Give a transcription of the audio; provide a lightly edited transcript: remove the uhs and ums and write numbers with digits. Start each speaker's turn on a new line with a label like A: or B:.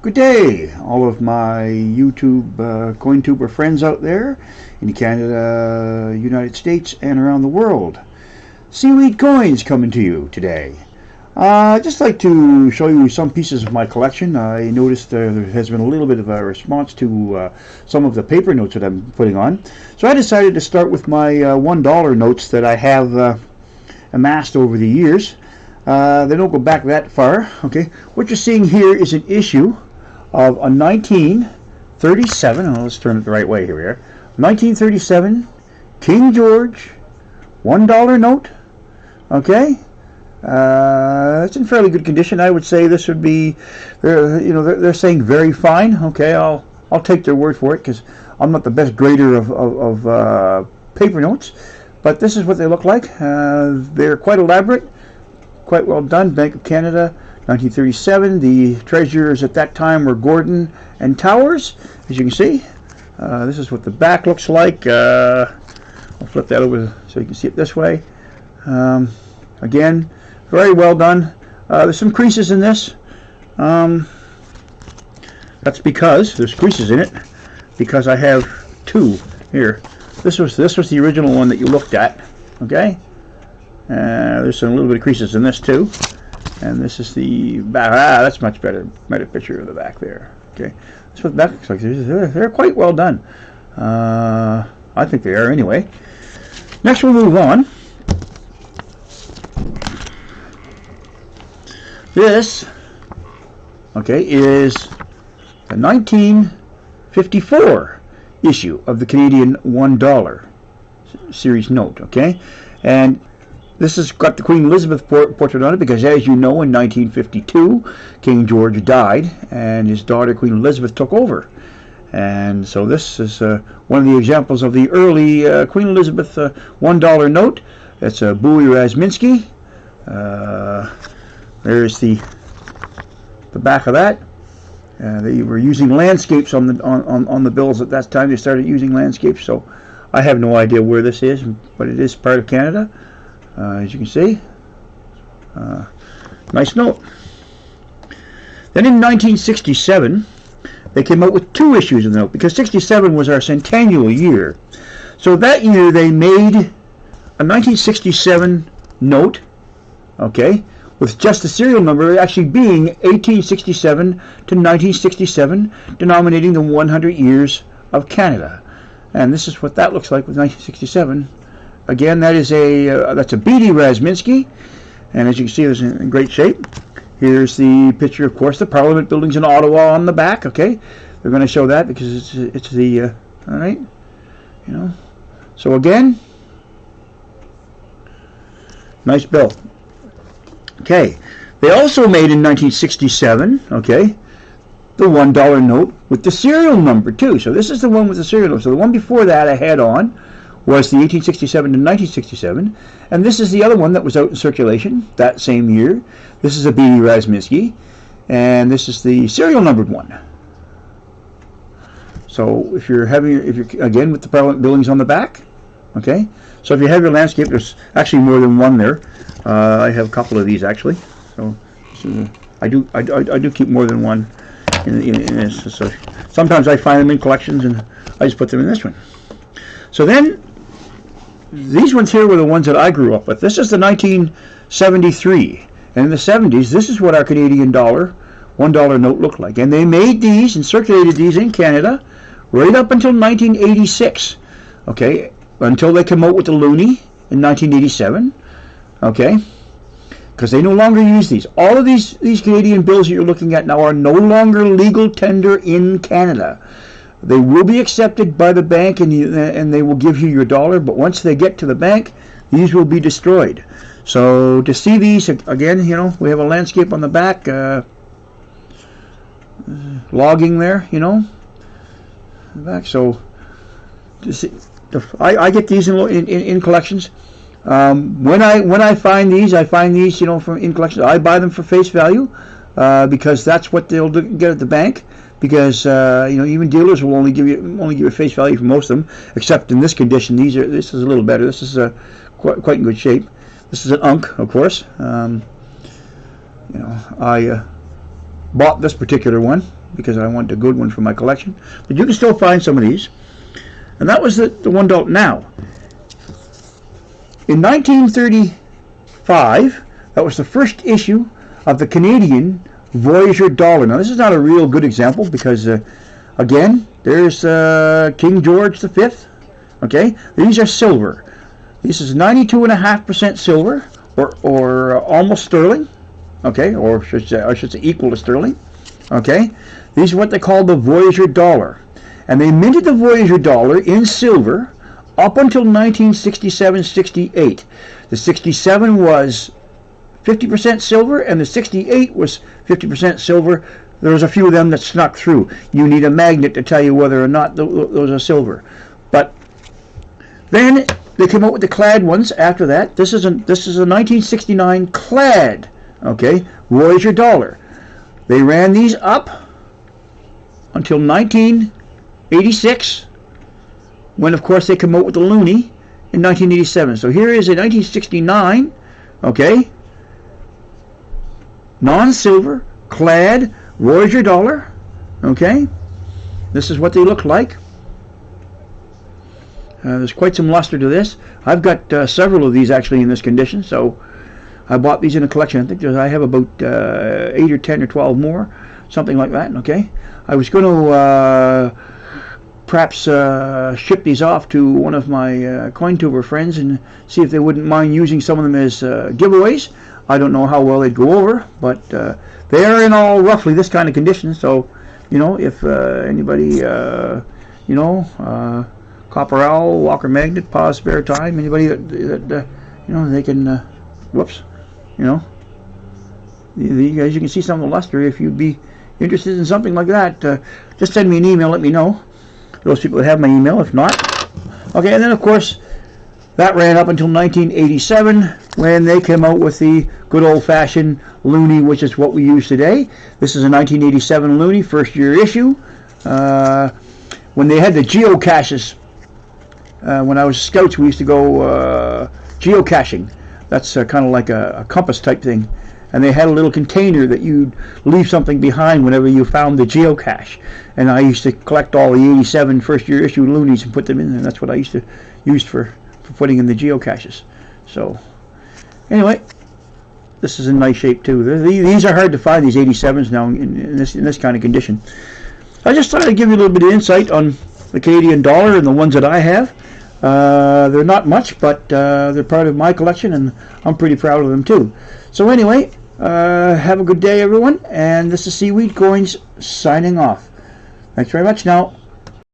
A: Good day, all of my YouTube CoinTuber friends out there in Canada, United States, and around the world. Seaweed Coins coming to you today. I'd just like to show you some pieces of my collection. I noticed there has been a little bit of a response to some of the paper notes that I'm putting on. So I decided to start with my $1 notes that I have amassed over the years. They don't go back that far. Okay, what you're seeing here is an issue of a 1937, let's turn it the right way here, 1937 King George $1 note. Okay, it's in fairly good condition. I would say this would be, they're saying very fine. Okay, I'll take their word for it because I'm not the best grader of paper notes, but this is what they look like. They're quite elaborate, quite well done. Bank of Canada, 1937. The treasurers at that time were Gordon and Towers, as you can see. This is what the back looks like. I'll flip that over so you can see it this way. Again, very well done. There's some creases in this. That's because there's creases in it because I have two here. This was the original one that you looked at. Okay. There's a little bit of creases in this too. And this is the back. That's much better picture of the back there. Okay, that's what the back looks like. They're quite well done. I think they are anyway. Next we'll move on. This, okay, is the 1954 issue of the Canadian $1 series note. Okay, and this has got the Queen Elizabeth portrait on it because, as you know, in 1952, King George died and his daughter Queen Elizabeth took over. And so this is one of the examples of the early Queen Elizabeth $1 note. It's a Bowie Razminski. There's the back of that. They were using landscapes on the bills at that time. They started using landscapes, so I have no idea where this is, but it is part of Canada. As you can see, nice note. Then in 1967, they came out with two issues of the note because 67 was our centennial year. So that year they made a 1967 note, okay, with just the serial number actually being 1867 to 1967, denominating the 100 years of Canada. And this is what that looks like with 1967. Again, that's a Beatty Razminski, and as you can see, it's in great shape. Here's the picture, of course, the Parliament buildings in Ottawa on the back. Okay, they're going to show that because it's the all right, you know. So again, nice bill. Okay, they also made in 1967. Okay, the $1 note with the serial number too. So this is the one with the serial number. So the one before that I had on was the 1867 to 1967, and this is the other one that was out in circulation that same year. This is a Beatty Razminski, and this is the serial numbered one. So if you're again with the Parliament buildings on the back, okay. So if you have your landscape, there's actually more than one there. I have a couple of these actually. So I do keep more than one in this. So sometimes I find them in collections, and I just put them in this one. So then, these ones here were the ones that I grew up with. This is the 1973. And in the 70s, this is what our Canadian $1 note looked like. And they made these and circulated these in Canada right up until 1986. Okay, until they came out with the loonie in 1987. Okay, because they no longer use these. All of these Canadian bills that you're looking at now are no longer legal tender in Canada. They will be accepted by the bank, and they will give you your dollar, but once they get to the bank, these will be destroyed. So to see these, again, you know, we have a landscape on the back, logging there, you know, the back. So to see, I get these in collections. When I find these, you know, in collections. I buy them for face value because that's what they'll get at the bank. Because you know, even dealers will only give you face value for most of them, except in this condition. This is a little better. This is quite in good shape. This is an Unk, of course. You know, I bought this particular one because I want a good one for my collection. But you can still find some of these. And that was the $1. Now, in 1935, that was the first issue of the Canadian Voyager Dollar. Now, this is not a real good example because, again, there's King George V. Okay, these are silver. This is 92.5% silver, or almost sterling. Okay, or I should say equal to sterling. Okay, these are what they call the Voyager Dollar, and they minted the Voyager Dollar in silver up until 1967-68. The 67 was 50% silver, and the 68 was 50% silver. There was a few of them that snuck through. You need a magnet to tell you whether or not those are silver. But then they came out with the clad ones after that. This is a 1969 clad, okay, Voyager Dollar. They ran these up until 1986, when of course they came out with the loonie in 1987. So here is a 1969, okay, non-silver clad Voyager Dollar. Okay, this is what they look like. There's quite some luster to this. I've got several of these actually in this condition, so I bought these in a collection. I think I have about 8 or 10 or 12 more, something like that. Okay, I was going to perhaps ship these off to one of my CoinTuber friends and see if they wouldn't mind using some of them as giveaways. I don't know how well they'd go over, but they are in all roughly this kind of condition. So, you know, if anybody, Copper Owl, Walker Magnet, Pause Spare Time, anybody that they can, whoops, you guys, you can see some of the luster. If you'd be interested in something like that, just send me an email, let me know. Those people that have my email, if not. Okay, and then of course, that ran up until 1987 when they came out with the good old-fashioned loonie, which is what we use today. This is a 1987 loonie, first year issue. When they had the geocaches, when I was scouts, we used to go geocaching. That's kind of like a compass type thing. And they had a little container that you'd leave something behind whenever you found the geocache. And I used to collect all the 87 first year issue loonies and put them in there. That's what I used to use for putting in the geocaches. So anyway, this is in nice shape too. These are hard to find, these 87s now in this kind of condition. I just thought I'd give you a little bit of insight on the Canadian dollar and the ones that I have. They're not much, but they're part of my collection, and I'm pretty proud of them too. So anyway, have a good day, everyone, and this is Seaweed Coins signing off. Thanks very much now.